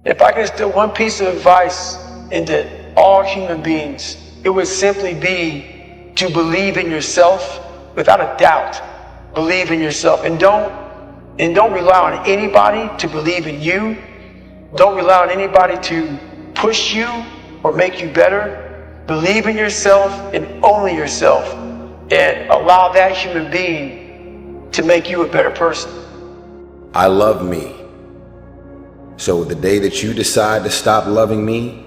If I could instill one piece of advice into all human beings, it would simply be to believe in yourself without a doubt. Believe in yourself, and don't rely on anybody to believe in you. Don't rely on anybody to push you or make you better. Believe in yourself and only yourself, and allow that human being to make you a better person. I love me. So the day that you decide to stop loving me,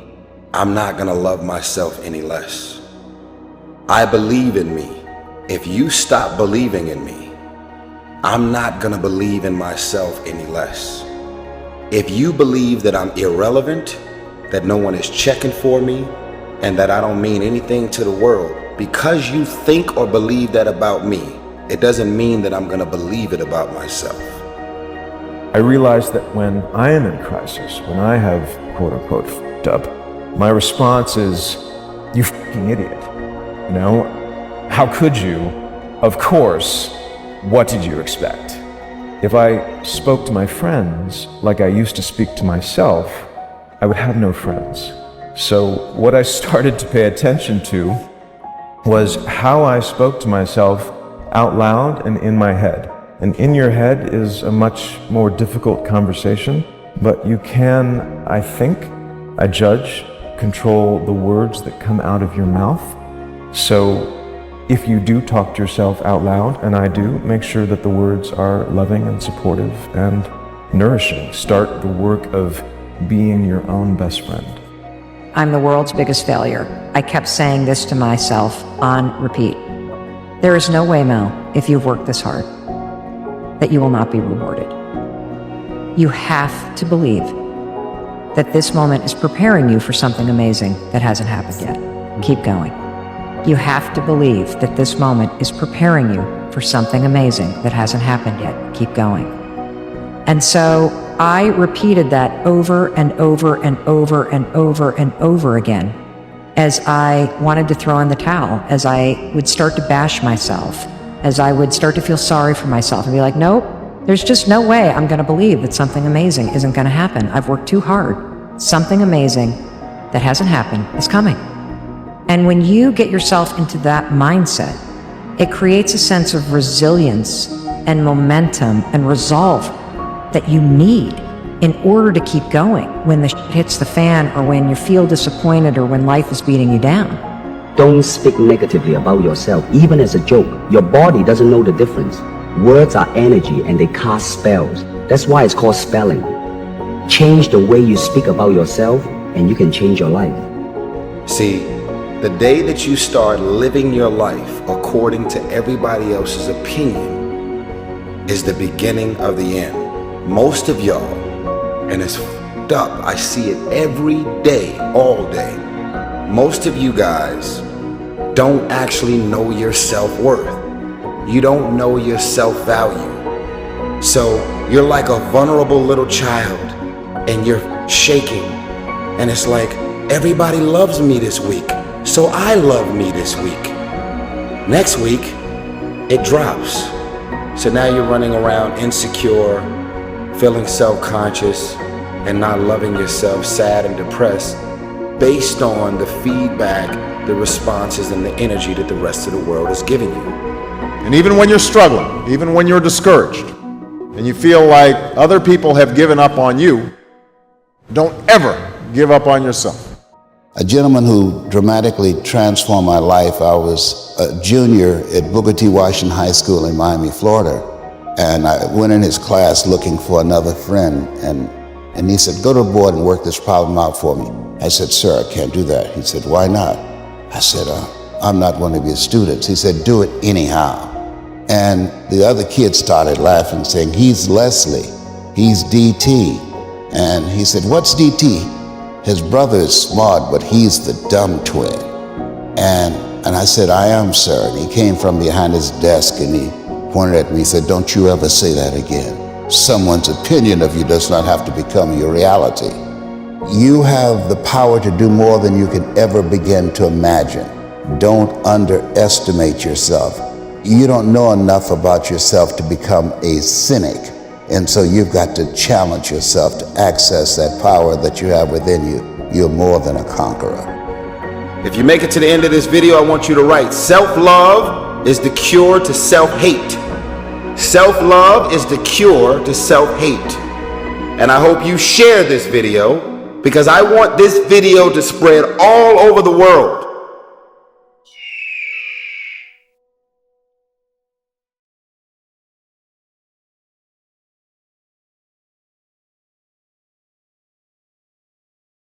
I'm not gonna love myself any less. I believe in me. If you stop believing in me, I'm not gonna believe in myself any less. If you believe that I'm irrelevant, that no one is checking for me, and that I don't mean anything to the world, because you think or believe that about me, it doesn't mean that I'm gonna believe it about myself. I realize that when I am in crisis, when I have quote unquote fucked up, my response is, you fucking idiot. You know, how could you? Of course, what did you expect? If I spoke to my friends like I used to speak to myself, I would have no friends. So what I started to pay attention to was how I spoke to myself out loud and in my head. And in your head is a much more difficult conversation, but you can, I think, I judge, control the words that come out of your mouth. So if you do talk to yourself out loud, and I do, make sure that the words are loving and supportive and nourishing. Start the work of being your own best friend. I'm the world's biggest failure. I kept saying this to myself on repeat. There is no way, Mel, if you've worked this hard, that you will not be rewarded. You have to believe that this moment is preparing you for something amazing that hasn't happened yet. Keep going. You have to believe that this moment is preparing you for something amazing that hasn't happened yet. Keep going. And so I repeated that over and over and over and over and over again as I wanted to throw in the towel, as I would start to bash myself, as I would start to feel sorry for myself and be like, nope, there's just no way I'm going to believe that something amazing isn't going to happen. I've worked too hard. Something amazing that hasn't happened is coming. And when you get yourself into that mindset, it creates a sense of resilience and momentum and resolve that you need in order to keep going when the shit hits the fan, or when you feel disappointed, or when life is beating you down. Don't speak negatively about yourself, even as a joke. Your body doesn't know the difference. Words are energy and they cast spells. That's why it's called spelling. Change the way you speak about yourself and you can change your life. See, the day that you start living your life according to everybody else's opinion is the beginning of the end. Most of y'all, and it's f***ed up, I see it every day, all day. Most of you guys don't actually know your self-worth. You don't know your self-value. So you're like a vulnerable little child and you're shaking. And it's like, everybody loves me this week, so I love me this week. Next week, it drops. So now you're running around insecure, feeling self-conscious, and not loving yourself, sad and depressed, based on the feedback, the responses, and the energy that the rest of the world is giving you. And even when you're struggling, even when you're discouraged, and you feel like other people have given up on you, don't ever give up on yourself. A gentleman who dramatically transformed my life, I was a junior at Booker T. Washington High School in Miami, Florida, and I went in his class looking for another friend, and he said, go to the board and work this problem out for me. I said, sir, I can't do that. He said, why not? I said, I'm not one of your students. He said, do it anyhow. And the other kids started laughing, saying, he's Leslie, he's DT. And he said, what's DT? His brother is smart, but he's the dumb twin. And I said, I am, sir. And he came from behind his desk and he pointed at me. He said, don't you ever say that again. Someone's opinion of you does not have to become your reality. You have the power to do more than you can ever begin to imagine. Don't underestimate yourself. You don't know enough about yourself to become a cynic. And so you've got to challenge yourself to access that power that you have within you. You're more than a conqueror. If you make it to the end of this video, I want you to write, self-love is the cure to self-hate. Self-love is the cure to self-hate. And I hope you share this video, because I want this video to spread all over the world.